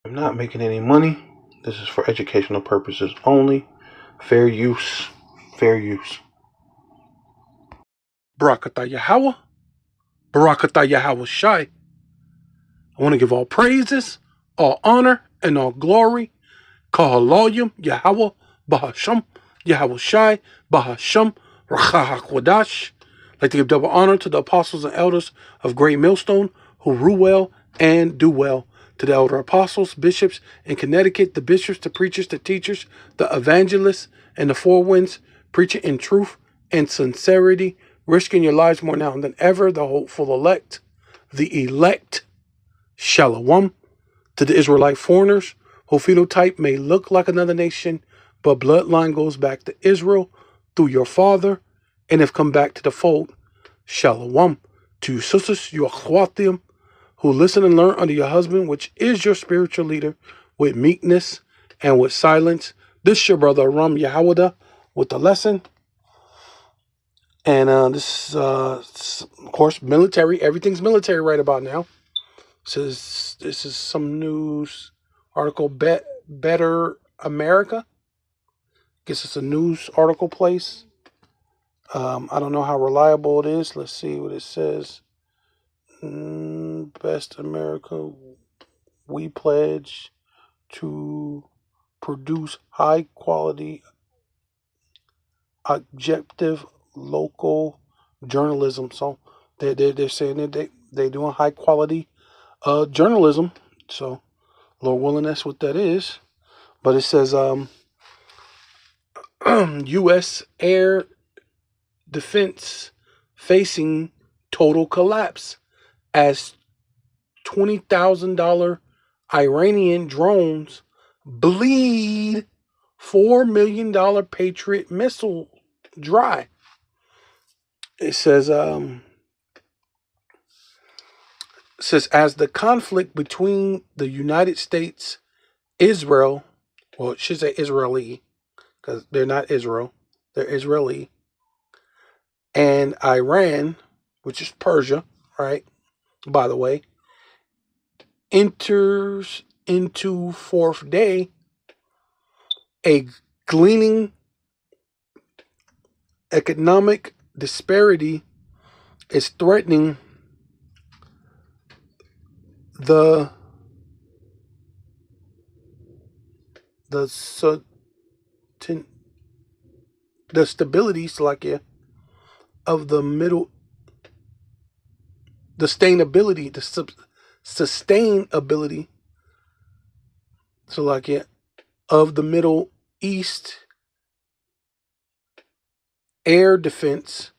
I'm not making any money. This is for educational purposes only. Fair use. Fair use. Barakatah Yahweh. Barakatah Yahweh Shai. I want to give all praises, all honor, and all glory. Kahaloyim Yahweh Bahasham Yahweh Shai Bahasham Racha HaKwadash. I'd like to give double honor to the apostles and elders of Great Millstone who rule well and do well. To the elder apostles, bishops in Connecticut, the bishops, the preachers, the teachers, the evangelists, and the four winds, preaching in truth and sincerity, risking your lives more now than ever, the hopeful elect, the elect, Shalom. To the Israelite foreigners, whose phenotype may look like another nation, but bloodline goes back to Israel through your father, and have come back to the fold, Shalom. To your sisters, your akhwatim, who listen and learn under your husband, which is your spiritual leader, with meekness and with silence. This is your brother Ram Yahawada with the lesson. And this is, of course, military. Everything's military right about now. This is some news article. Better America. Guess it's a news article place. I don't know how reliable it is. Let's see what it says. Best America. We pledge to produce high quality, objective, local journalism. So they're saying that they're doing high quality journalism. So Lord willing, that's what that is. But it says U.S. air defense facing total collapse as $20,000 Iranian drones bleed $4 million Patriot missile dry. It says as the conflict between the United States, Israel, well, it should say Israeli, because they're not Israel, they're Israeli, and Iran, which is Persia, right, by the way, enters into fourth day, a gleaming economic disparity is threatening the stability, Salakia, of the middle, the sustainability, sustainability, Salakia, of the Middle East air defense.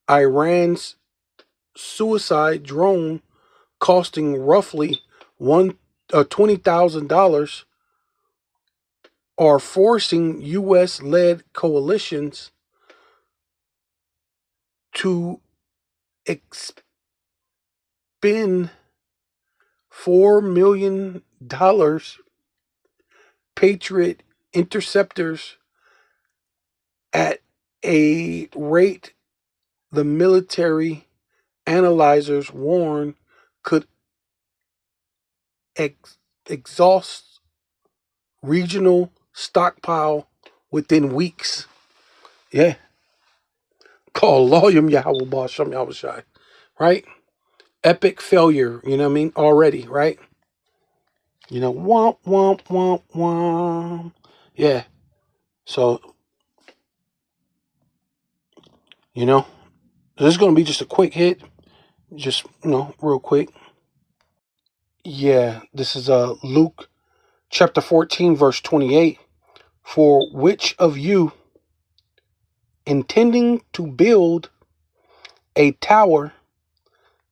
Iran's suicide drone costing roughly $20,000 are forcing U.S.-led coalitions to expend $4 million Patriot interceptors at a rate the military analyzers warn could exhaust regional stockpile within weeks. Yeah. Call Loyam Yahweh Basham Yahweh Shai. Right? Epic failure, you know what I mean? Already, right? You know, womp, womp, womp, womp. Yeah. So, you know, this is going to be just a quick hit. Just, real quick. Yeah, this is Luke chapter 14, verse 28. For which of you, intending to build a tower,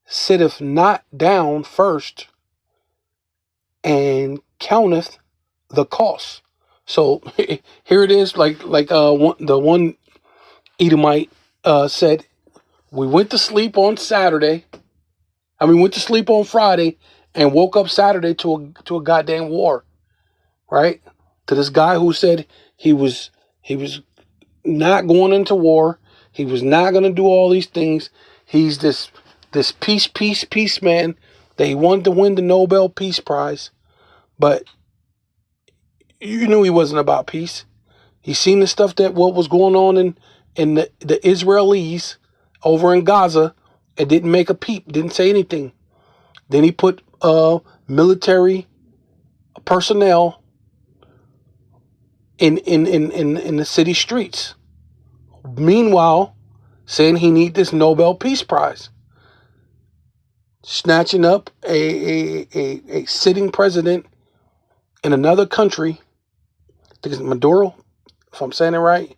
sitteth not down first and counteth the cost? So here it is, like the one Edomite said, we went to sleep on Saturday. Went to sleep on Friday and woke up Saturday to a goddamn war, right? To this guy who said he was not going into war. He was not going to do all these things. He's this peace man that he wanted to win the Nobel Peace Prize. But you knew he wasn't about peace. He seen the stuff that what was going on in the Israelis over in Gaza, and didn't make a peep, didn't say anything. Then he put military personnel in the city streets. Meanwhile, saying he need this Nobel Peace Prize, snatching up a sitting president in another country. I think it's Maduro, if I'm saying it right.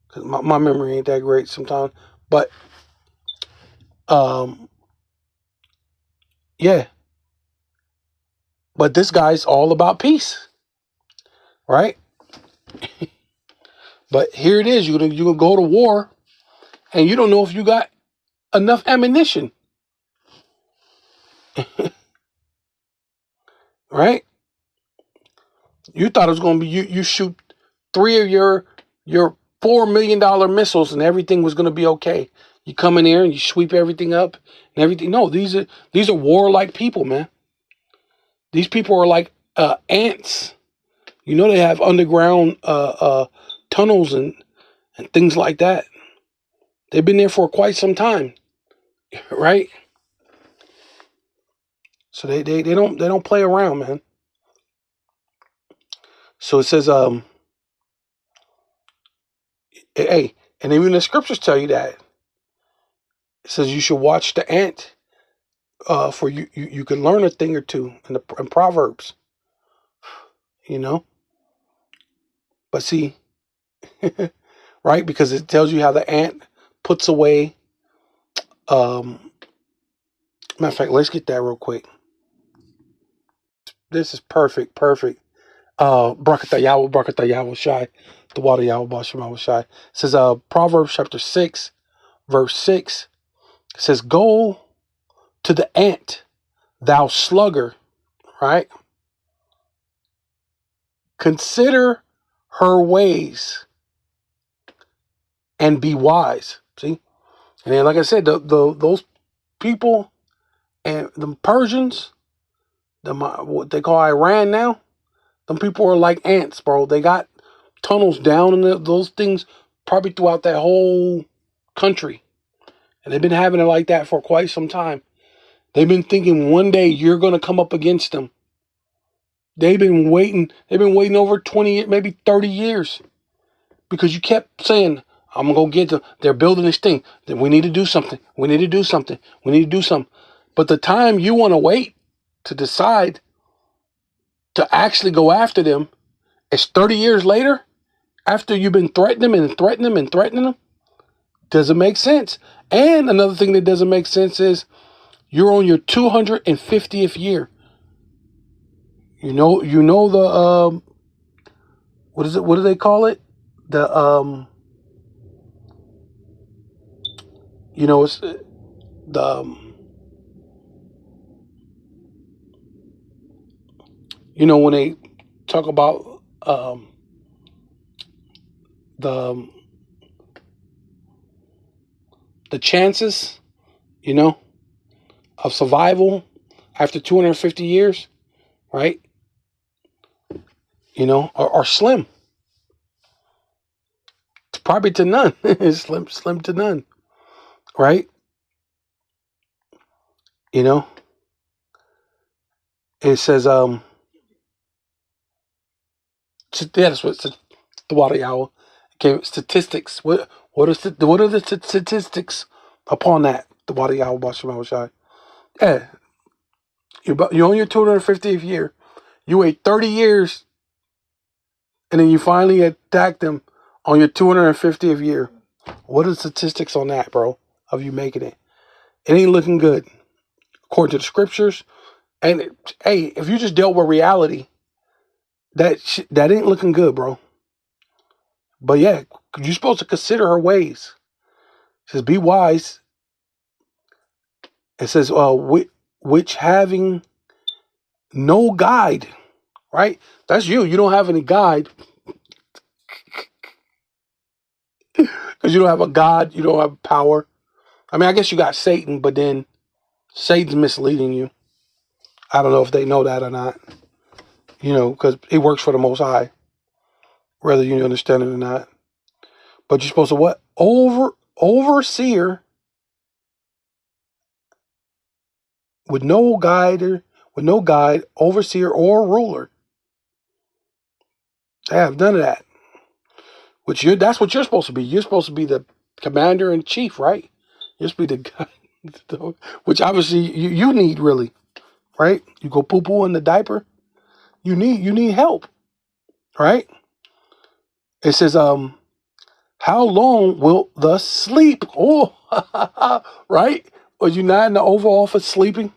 Cause my memory ain't that great sometimes. But yeah. But this guy's all about peace, right? But here it is. You're gonna go to war, and you don't know if you got enough ammunition, right? You thought it was gonna be you shoot 3 of your $4 million missiles and everything was gonna be okay. You come in here and you sweep everything up and everything. No, these are warlike people, man. These people are like ants. You know, they have underground tunnels and things like that. They've been there for quite some time, right? So they don't play around, man. So it says, hey, and even the scriptures tell you that. It says you should watch the ant, for you can learn a thing or two in Proverbs, you know. But see, right? Because it tells you how the ant puts away. Matter of fact, let's get that real quick. This is perfect. Brakata Yahweh Shai, the water Yahweh Bashem Shai. It says, Proverbs chapter 6, verse 6. It says, go to the ant, thou sluggard, right? Consider her ways and be wise. See? And then, like I said, those people and the Persians, what they call Iran now, them people are like ants, bro. They got tunnels down in those things probably throughout that whole country. And they've been having it like that for quite some time. They've been thinking one day you're going to come up against them. They've been waiting over 20, maybe 30 years. Because you kept saying, I'm going to go get them. They're building this thing. We need to do something. We need to do something. We need to do something. But the time you want to wait to decide to actually go after them is 30 years later, after you've been threatening them and threatening them and threatening them. Doesn't make sense. And another thing that doesn't make sense is you're on your 250th year. You know the what is it? What do they call it? The it's the when they talk about the chances, of survival after 250 years, right? Are slim. It's probably to none. It's slim to none, right? It says that's what the water Yahweh. Okay, statistics. What are the statistics upon that? The water Yahweh Bashem Shai. Yeah, you're on your 250th year. You wait 30 years, and then you finally attack them on your 250th year. What are the statistics on that, bro? Of you making it? It ain't looking good, according to the scriptures. And hey, if you just dealt with reality, that ain't looking good, bro. But yeah, you're supposed to consider her ways. It says, be wise. It says, which having no guide, right? That's you. You don't have any guide. Because you don't have a God. You don't have power. I mean, I guess you got Satan, but then Satan's misleading you. I don't know if they know that or not. because it works for the Most High, whether you understand it or not. But you're supposed to what? Overseer with no guide, overseer, or ruler. They have none of that. That's what you're supposed to be. You're supposed to be the commander in chief, right? You're supposed to be the guy, which obviously you need really, right? You go poo poo in the diaper. You need help, right? It says, how long wilt thus sleep? Oh, right? Are you not in the Oval Office sleeping?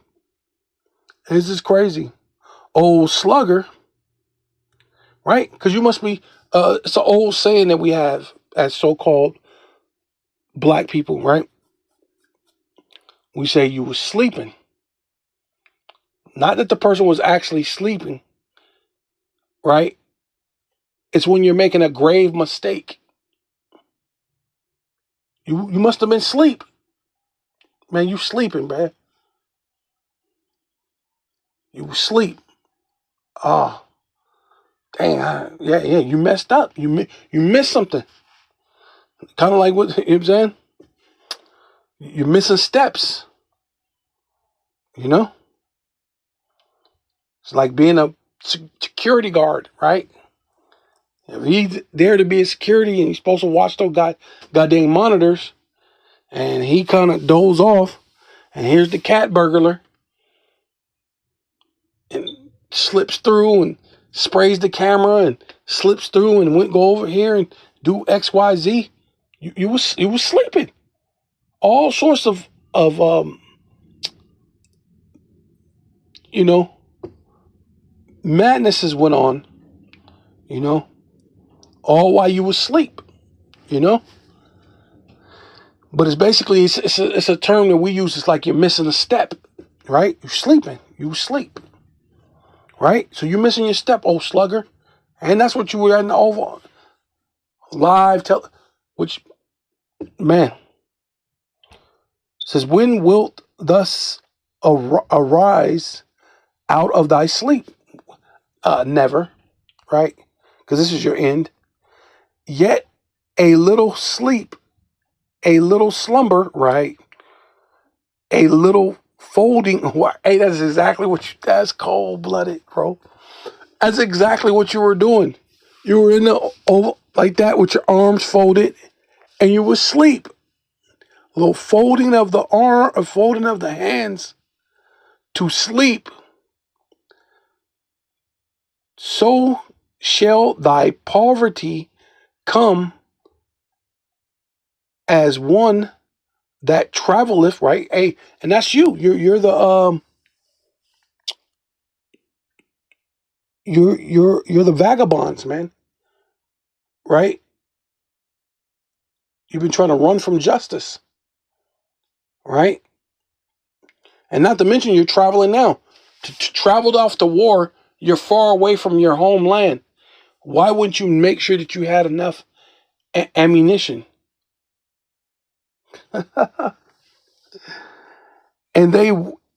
This is crazy. Old slugger, right? Because you must be, it's an old saying that we have as so-called black people, right? We say you were sleeping. Not that the person was actually sleeping, right? It's when you're making a grave mistake. You must have been asleep. Man, you sleeping, man. You sleep. Ah, dang, yeah, you messed up. You missed something. Kind of like what, you know what I'm saying? You're missing steps. It's like being a security guard, right? If he's there to be a security and he's supposed to watch those goddamn monitors, and he kind of doze off, and here's the cat burglar, and slips through and sprays the camera and slips through and went go over here and do XYZ. You was sleeping. All sorts of you know madnesses went on, all while you was asleep, But it's basically it's a term that we use. It's like you're missing a step, right? You're sleeping. You sleep, right? So you're missing your step, old slugger, and that's what you were in the over live tell. Which man says, when wilt thus arise out of thy sleep? Never, right? Because this is your end. Yet a little sleep, a little slumber, right? A little folding. Hey, that's exactly that's cold blooded, bro. That's exactly what you were doing. You were in the oval like that with your arms folded, and you were asleep. A little folding of the arm, a folding of the hands to sleep. So shall thy poverty come as one that traveleth, right? Hey, and that's you. You're the you're the vagabonds, man. Right? You've been trying to run from justice, right? And not to mention you're traveling now. To traveled off to war, you're far away from your homeland. Why wouldn't you make sure that you had enough ammunition? And they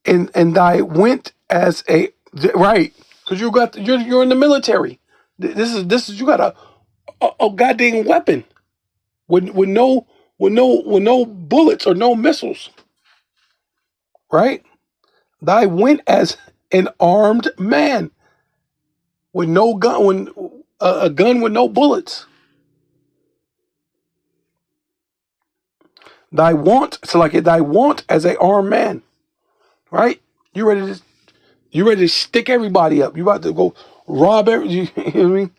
and I went as a right because you're in the military. This is you got a goddamn weapon with no bullets or no missiles, right? Thy went as an armed man with no gun, when a gun with no bullets. Thy want as a armed man, right? You ready to stick everybody up. You about to go rob you know what I mean?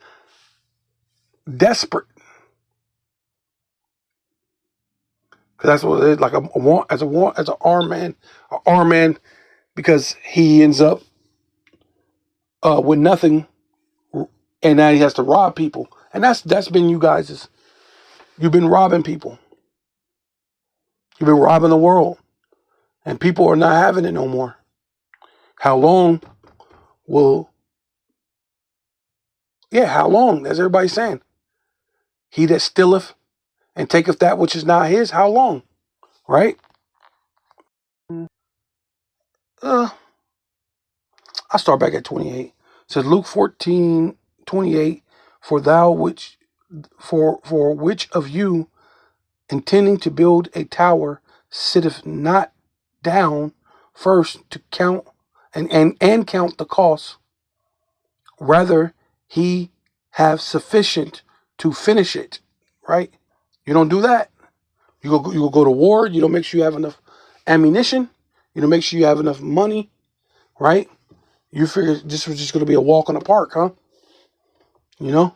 Desperate. Because that's what it is, like a want as an armed man, because he ends up with nothing, and now he has to rob people, and that's been you guys. You've been robbing people. You've been robbing the world, and people are not having it no more. How long will? Yeah, how long? As everybody's saying, he that stealeth and taketh that which is not his. How long? Right? Uh, I'll start back at 28. says Luke 14:28, for which of you intending to build a tower sitteth not down first to count and count the cost, rather he have sufficient to finish it. Right? You don't do that. You go to war. You don't make sure you have enough ammunition. You don't make sure you have enough money. Right? You figure this was just going to be a walk in the park, huh? You know?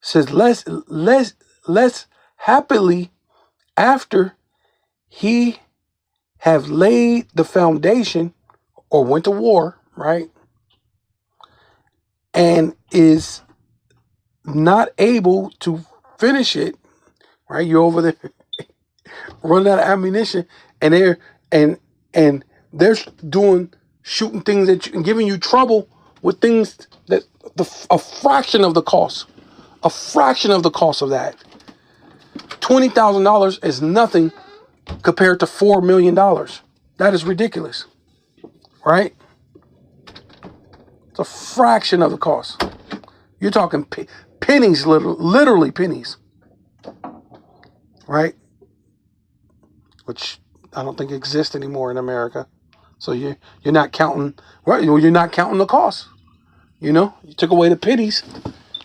It says less happily after he have laid the foundation or went to war, right? And is not able to finish it, right? You're over there running out of ammunition, and and they're doing shooting things at you and giving you trouble with things that a fraction of the cost, a fraction of the cost of that. $20,000 is nothing compared to $4 million. That is ridiculous, right? It's a fraction of the cost. You're talking pennies, literally pennies, right? Which I don't think exists anymore in America. So you're not counting, right? You're not counting the cost. You know, you took away the pennies,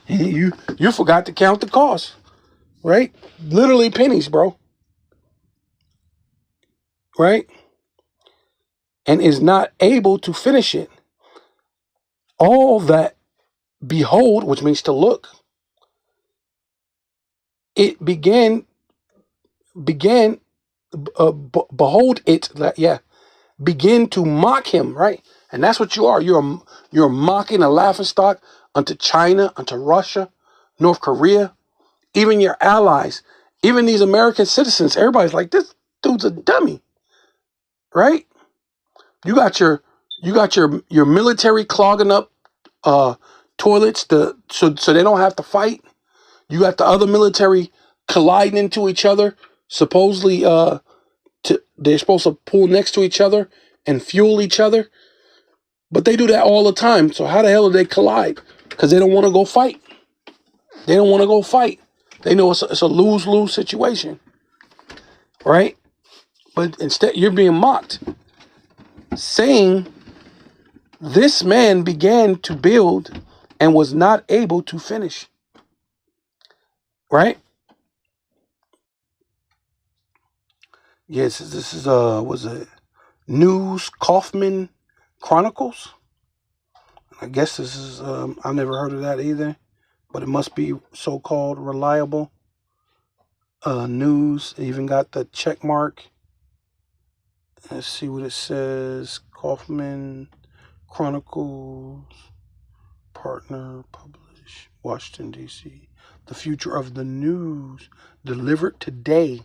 and you forgot to count the cost, right? Literally pennies, bro. Right? And is not able to finish it. All that behold, which means to look, it behold it, begin to mock him, right? And that's what you are. You're mocking a laughing stock unto China, unto Russia, North Korea, even your allies, even these American citizens. Everybody's like, this dude's a dummy, right? You got your military clogging up toilets so they don't have to fight. You got the other military colliding into each other. Supposedly, they're supposed to pull next to each other and fuel each other, but they do that all the time. So how the hell do they collide? Because they don't want to go fight. They don't want to go fight. They know it's a lose-lose situation, right? But instead, you're being mocked, saying this man began to build and was not able to finish, right? Yes, this is was it News Kaufman Chronicles? I guess this is I've never heard of that either, but it must be so-called reliable news. It even got the check mark. Let's see what it says. Kaufman Chronicles, partner, publish, Washington D.C. The future of the news delivered today.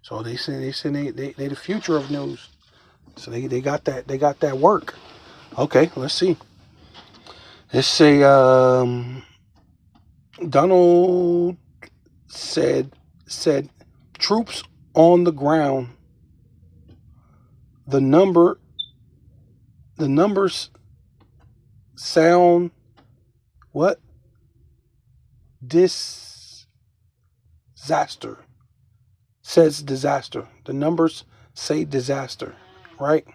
So they the future of news. So they got that work. Okay, let's see. Let's say Donald said troops on the ground. The numbers sound what? Disaster. Says disaster. The numbers say disaster, right?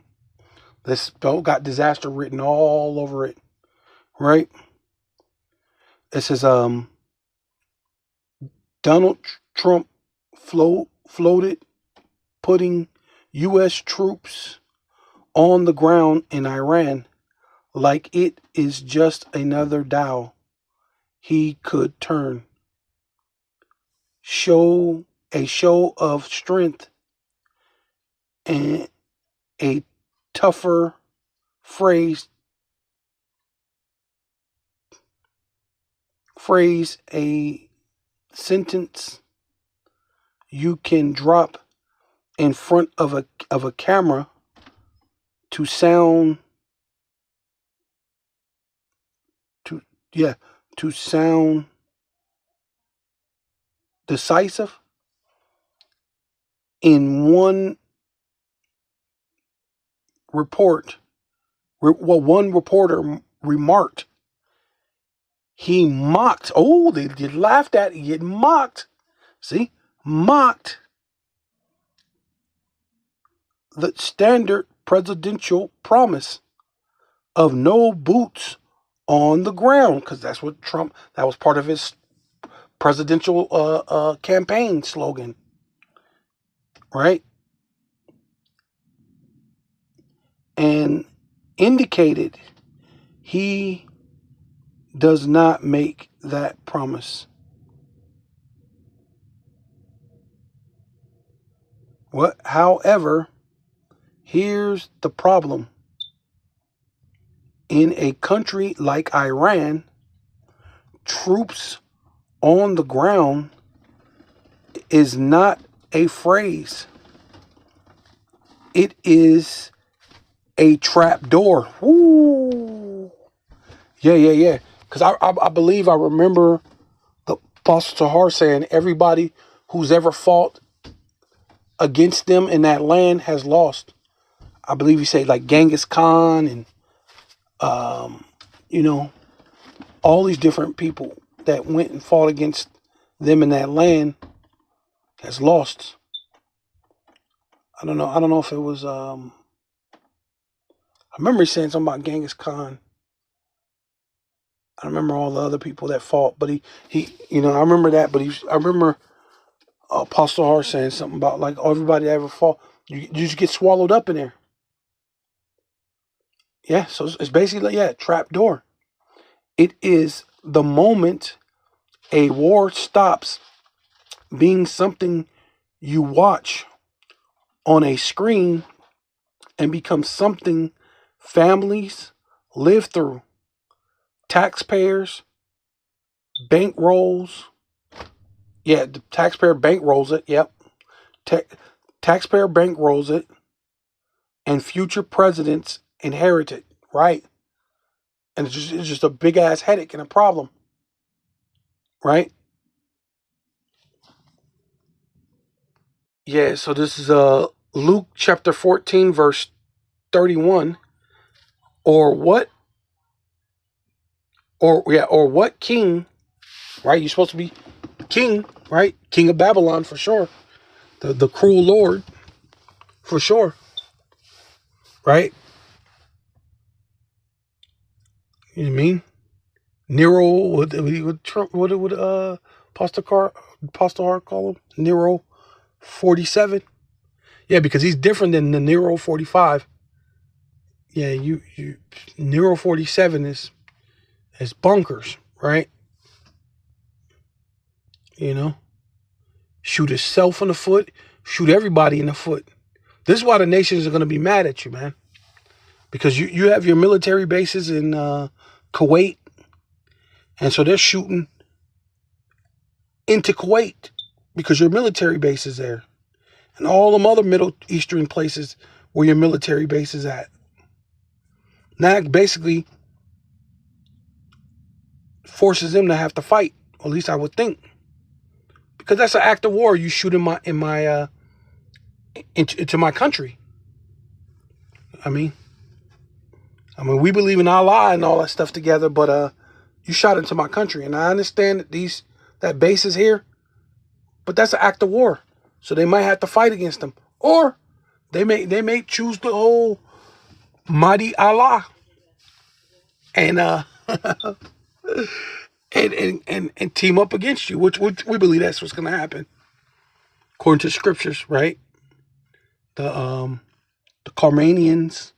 This spell got disaster written all over it, right? It says Donald Trump floated putting U.S. troops on the ground in Iran like it is just another dial he could turn. Show a show of strength and a tougher phrase, a sentence you can drop in front of a camera to sound to sound decisive. In one report Well, one reporter remarked, he mocked. Oh, they laughed at. He mocked. See, mocked the standard presidential promise of no boots on the ground, because that's what Trump. That was part of his presidential campaign slogan, right? And indicated he does not make that promise. However, here's the problem. In a country like Iran, troops on the ground is not a phrase. It is a trap door. Woo. Yeah. Because I believe I remember the Apostle Tahar saying everybody who's ever fought against them in that land has lost. I believe he said like Genghis Khan and all these different people that went and fought against them in that land has lost. I don't know if it was I remember he saying something about Genghis Khan. I remember all the other people that fought, but he I remember that, but I remember Apostle Hart saying something about like everybody that ever fought, you just get swallowed up in there. Yeah, so it's basically trap door. It is the moment a war stops being something you watch on a screen and becomes something families live through. Taxpayers bankrolls. Yeah, the taxpayer bankrolls it. Yep. Taxpayer bankrolls it, and future presidents inherit it. Right. And it's just a big ass headache and a problem. Right. Yeah. So this is Luke chapter 14 verse 31. Or what? Or what king? Right. You're supposed to be king. Right. King of Babylon for sure. The cruel Lord for sure. Right. You know what I mean? Nero, what would Apostle Hart call him? Nero 47? Yeah, because he's different than the Nero 45. Yeah, you Nero 47 is bunkers, right? Shoot himself in the foot, shoot everybody in the foot. This is why the nations are going to be mad at you, man. Because you have your military bases in Kuwait, and so they're shooting into Kuwait because your military base is there. And all them other Middle Eastern places where your military base is at. Now basically forces them to have to fight. Or at least I would think. Because that's an act of war. You shoot into my country. I mean, we believe in Allah and all that stuff together, but you shot into my country. And I understand that that base is here, but that's an act of war. So they might have to fight against them. Or they may choose the whole mighty Allah and and team up against you, which we believe that's what's going to happen according to scriptures, right? The Carmanians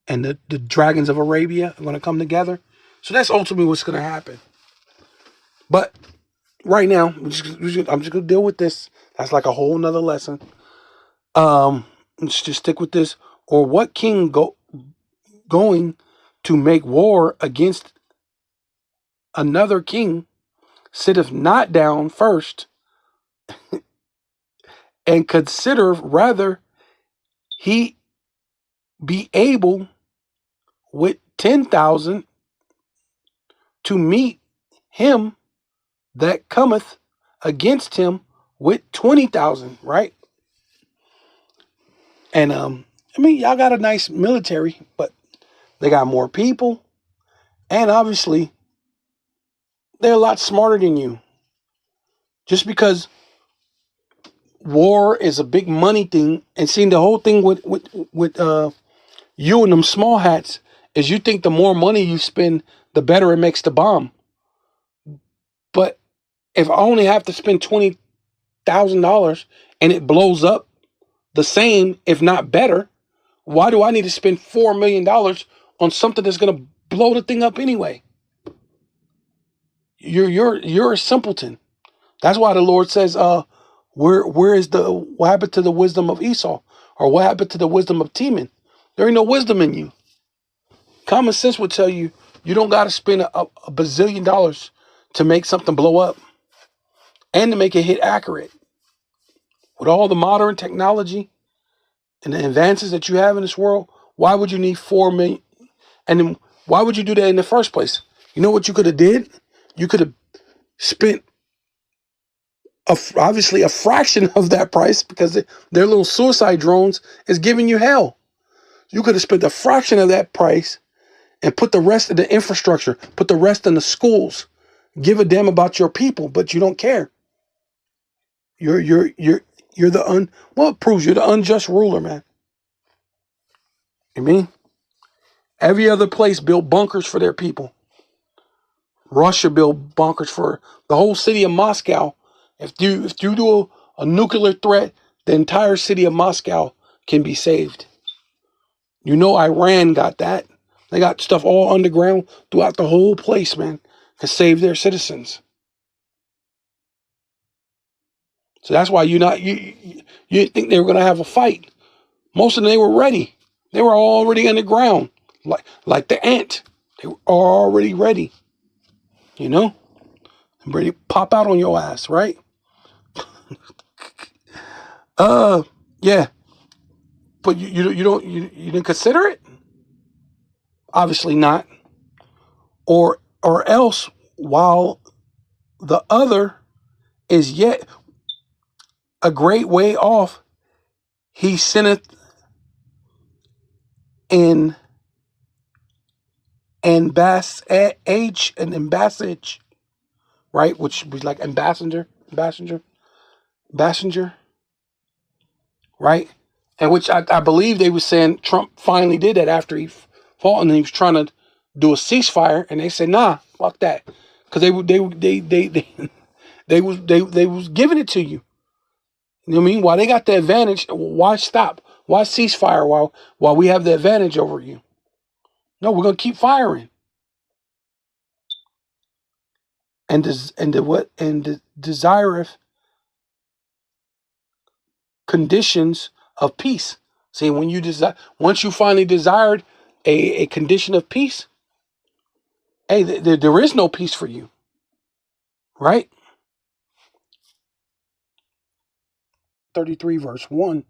and the dragons of Arabia are going to come together. So that's ultimately what's going to happen. But right now, I'm just going to deal with this. That's like a whole nother lesson. Let's just stick with this. Or what king going to make war against another king sitteth not down first and consider rather he be able with 10,000 to meet him that cometh against him with 20,000, right? And I mean, y'all got a nice military, but they got more people, and obviously they're a lot smarter than you. Just because war is a big money thing, and seeing the whole thing with you and them small hats is you think the more money you spend, the better it makes the bomb. But if I only have to spend $20,000 and it blows up the same, if not better, why do I need to spend $4 million on something that's gonna blow the thing up anyway? You're a simpleton. That's why the Lord says, where is the what happened to the wisdom of Esau? Or what happened to the wisdom of Teman? There ain't no wisdom in you. Common sense would tell you you don't gotta spend a bazillion dollars to make something blow up and to make it hit accurate. With all the modern technology and the advances that you have in this world, why would you need 4 million? And then why would you do that in the first place? You know what you could have did? You could have spent obviously a fraction of that price because their little suicide drones is giving you hell. You could have spent a fraction of that price and put the rest in the infrastructure, put the rest in the schools, give a damn about your people, but you don't care. You're well, it proves you're the unjust ruler, man. You mean? Every other place built bunkers for their people. Russia built bunkers for the whole city of Moscow. If you do a nuclear threat, the entire city of Moscow can be saved. You know Iran got that. They got stuff all underground throughout the whole place, man, to save their citizens. So that's why you didn't think they were gonna have a fight. Most of them, they were ready. They were already underground, like the ant. They were already ready. You know, ready to pop out on your ass, right? Yeah. But you didn't consider it? Obviously not. Or else, while the other is yet a great way off, he sinneth in an ambassage, right? Which was like ambassador, right? And which I believe they were saying Trump finally did that after he fought and he was trying to do a ceasefire, and they said, nah, fuck that, because they was giving it to you. You know what I mean? While they got the advantage, why stop? Why ceasefire while we have the advantage over you? No, we're gonna keep firing. And desireth conditions of peace. See, when you desire, once you finally desired a condition of peace, hey, there is no peace for you, right? 33 verse 1.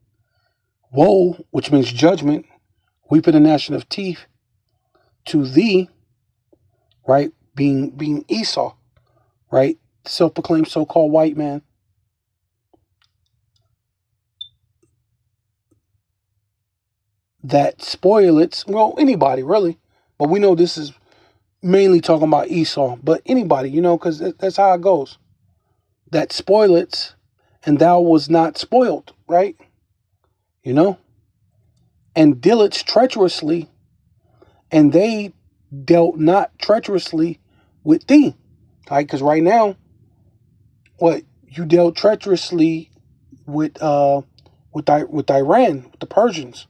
Woe, which means judgment, weeping and gnashing of teeth, to thee, right? Being Esau, right? Self-proclaimed so-called white man. That spoileth, well, anybody really, but we know this is mainly talking about Esau, but anybody, because that's how it goes. That spoileth, and thou was not spoiled, right? And dealest treacherously, and they dealt not treacherously with thee, right? Because right now, what you dealt treacherously with Iran, with the Persians.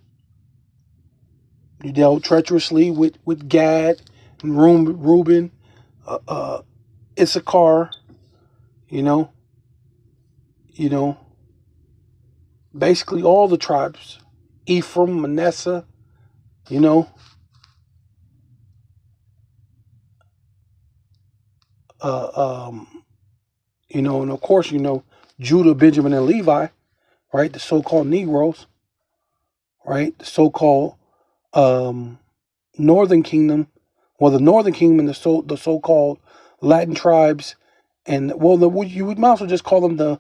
You dealt treacherously with Gad and Reuben, Issachar, you know, basically all the tribes, Ephraim, Manasseh, you know, and of course, Judah, Benjamin, and Levi, right? The so-called Negroes, right? The so-called Northern Kingdom. Well, the Northern Kingdom and the so-called Latin tribes, and you would might as well just call them the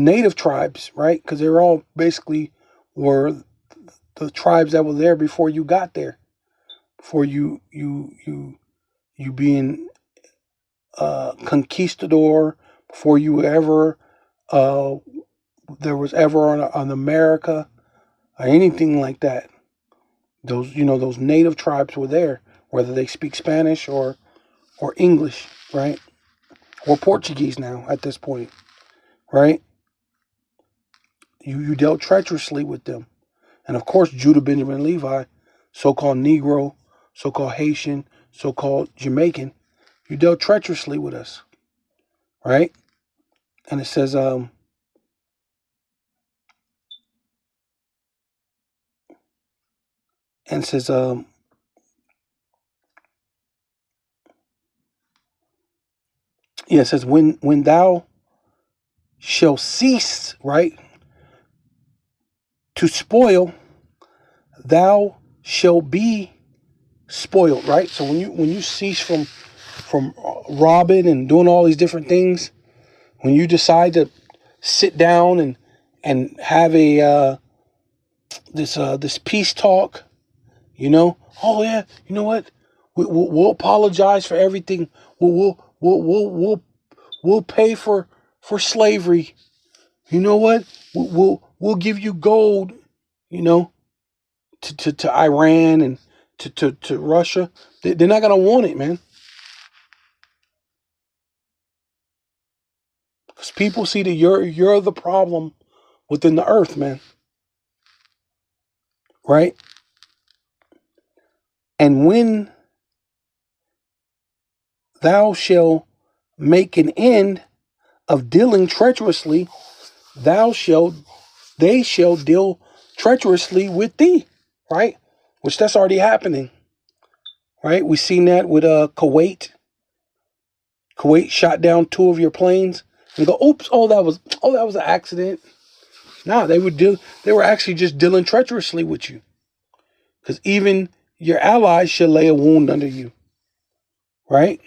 native tribes, right? Because they're all basically were the tribes that were there before you got there, before you being conquistador, before you ever there was ever on America or anything like that. Those those native tribes were there, whether they speak Spanish or English, right, or Portuguese now at this point, right? You dealt treacherously with them, and of course Judah, Benjamin, Levi, so-called Negro, so-called Haitian, so-called Jamaican, you dealt treacherously with us, right? And it says and it says yeah, it says when thou shall cease, right, to spoil, thou shall be spoiled, right? So when you cease from robbing and doing all these different things, when you decide to sit down and have a this peace talk, oh yeah, you know what, we'll apologize for everything. We'll pay for slavery. You know what? We'll give you gold, to Iran and to Russia. They're not gonna want it, man. Because people see that you're the problem within the earth, man. Right? And when thou shalt make an end of dealing treacherously, they shall deal treacherously with thee, right? Which that's already happening, right? We've seen that with Kuwait. Kuwait shot down 2 of your planes, and go, oops, that was an accident. No, they were actually just dealing treacherously with you, because even your allies should lay a wound under you, right?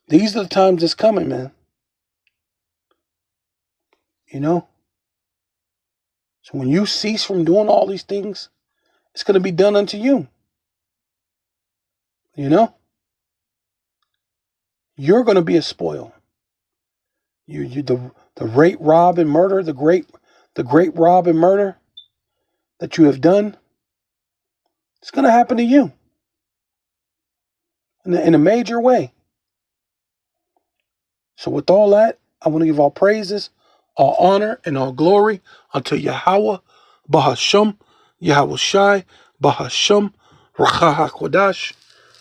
These are the times that's coming, man. So when you cease from doing all these things, it's going to be done unto you. You're going to be a spoil. The rape, rob, and murder, the great rob and murder that you have done, it's going to happen to you in a major way. So with all that, I want to give all praises, all honor, and all glory unto Yahweh, Bahasham, Yahweh Shai, Bahasham, Racha HaKodash.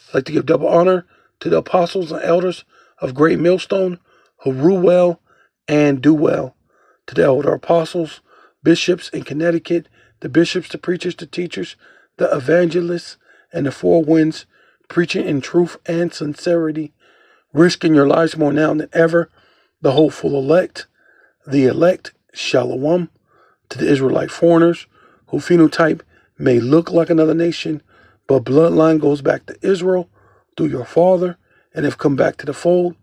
I'd like to give double honor to the apostles and elders of Great Millstone who rule well and do well. To the elder apostles, bishops in Connecticut, the bishops, the preachers, the teachers, the evangelists, and the 4 winds, preaching in truth and sincerity, risking your lives more now than ever, the hopeful elect, Shalom, to the Israelite foreigners, who phenotype may look like another nation, but bloodline goes back to Israel through your father, and have come back to the fold.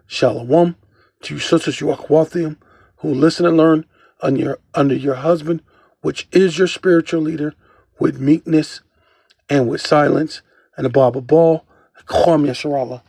Shalom, to you sisters, you Akhwathium, who listen and learn under your husband, which is your spiritual leader, with meekness and with silence, and above all, Chom Yasharallah.